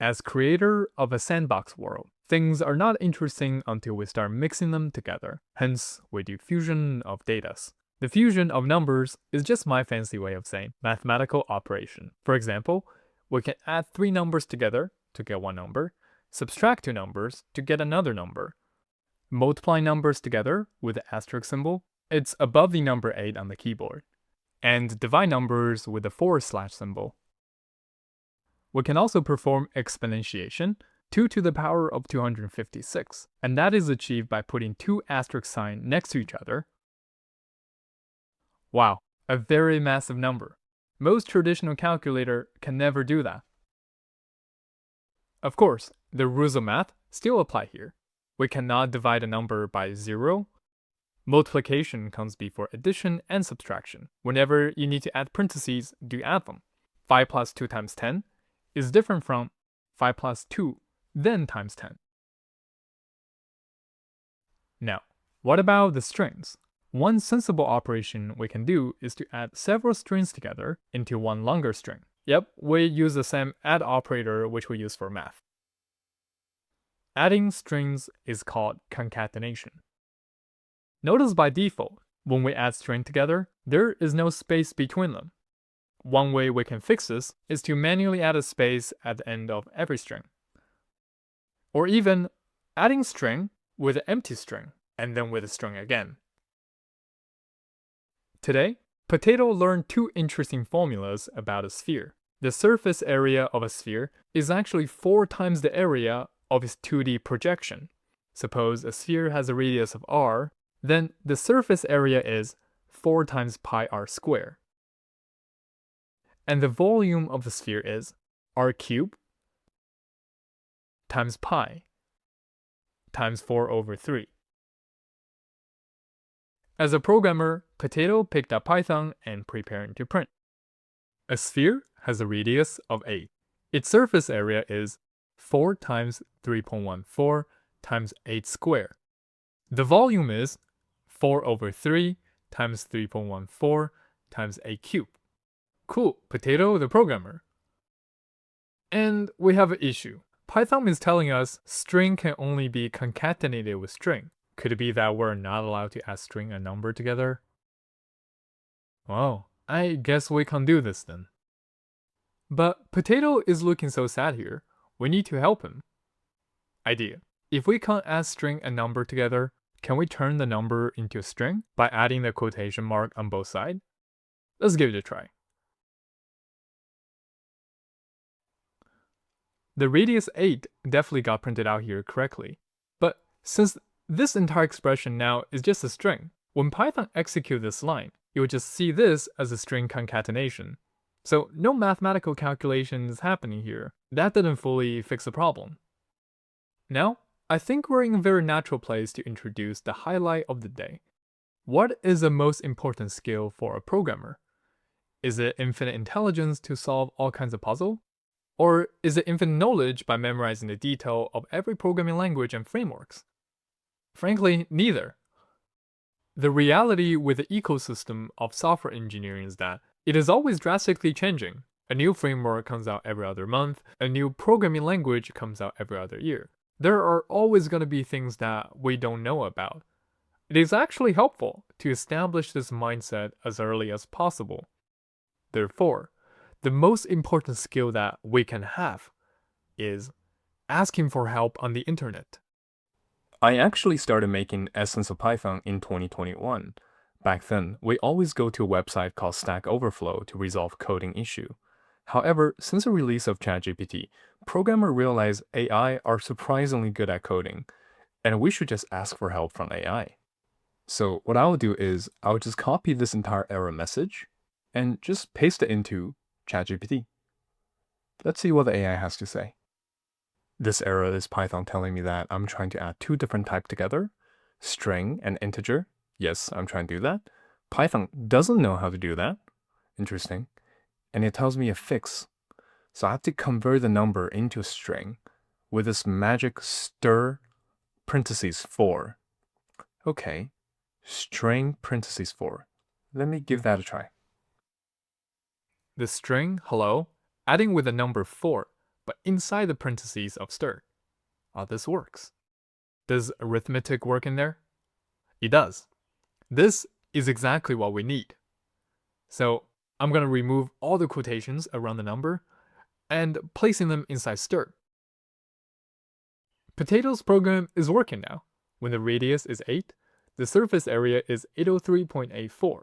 As creator of a sandbox world, things are not interesting until we start mixing them together. Hence, we do fusion of datas. The fusion of numbers is just my fancy way of saying mathematical operation. For example, we can add 3 numbers together to get one number, subtract 2 numbers to get another number. Multiply numbers together with the asterisk symbol, it's above the number 8 on the keyboard. And divide numbers with the / symbol. We can also perform exponentiation, 2 to the power of 256, and that is achieved by putting 2 asterisk signs next to each other. Wow, a very massive number. Most traditional calculator can never do that. Of course, the rules of math still apply here. We cannot divide a number by 0. Multiplication comes before addition and subtraction. Whenever you need to add parentheses, do add them. 5 plus 2 times 10 is different from 5 plus 2, then times 10. Now, what about the strings? One sensible operation we can do is to add several strings together into one longer string. Yep, we use the same add operator which we use for math. Adding strings is called concatenation. Notice by default, when we add strings together, there is no space between them. One way we can fix this is to manually add a space at the end of every string. Or even adding string with an empty string, and then with a string again. Today, Potato learned 2 interesting formulas about a sphere. The surface area of a sphere is actually 4 times the area of its 2D projection. Suppose a sphere has a radius of r, then the surface area is 4 times pi r squared. And the volume of the sphere is r cubed times pi times 4/3. As a programmer, Potato picked up Python and preparing to print. A sphere has a radius of 8. Its surface area is 4 times 3.14 times 8 squared. The volume is 4/3 times 3.14 times 8 cubed. Cool, Potato the programmer. And we have an issue. Python is telling us string can only be concatenated with string. Could it be that we're not allowed to add string and number together? Well, I guess we can't do this then. But Potato is looking so sad here. We need to help him. Idea. If we can't add string and number together, can we turn the number into a string by adding the quotation mark on both sides? Let's give it a try. The radius 8 definitely got printed out here correctly. But since this entire expression now is just a string, when Python executes this line, you would just see this as a string concatenation. So no mathematical calculation is happening here. That didn't fully fix the problem. Now, I think we're in a very natural place to introduce the highlight of the day. What is the most important skill for a programmer? Is it infinite intelligence to solve all kinds of puzzles? Or is it infinite knowledge by memorizing the detail of every programming language and frameworks? Frankly, neither. The reality with the ecosystem of software engineering is that it is always drastically changing. A new framework comes out every other month, a new programming language comes out every other year. There are always going to be things that we don't know about. It is actually helpful to establish this mindset as early as possible. Therefore, the most important skill that we can have is asking for help on the internet. I actually started making Essence of Python in 2021. Back then, we always go to a website called Stack Overflow to resolve coding issue. However, since the release of ChatGPT, programmers realize AI are surprisingly good at coding, and we should just ask for help from AI. So what I'll do is I'll just copy this entire error message and just paste it into ChatGPT. Let's see what the AI has to say. This error is Python telling me that I'm trying to add 2 different types together, string and integer. Yes, I'm trying to do that. Python doesn't know how to do that. Interesting. And it tells me a fix. So I have to convert the number into a string with this magic stir parentheses 4. Okay, string parentheses 4. Let me give that a try. The string hello, adding with the number 4, but inside the parentheses of stir. This works. Does arithmetic work in there? It does. This is exactly what we need. So I'm going to remove all the quotations around the number and placing them inside stir. Potato's program is working now. When the radius is 8, the surface area is 803.84.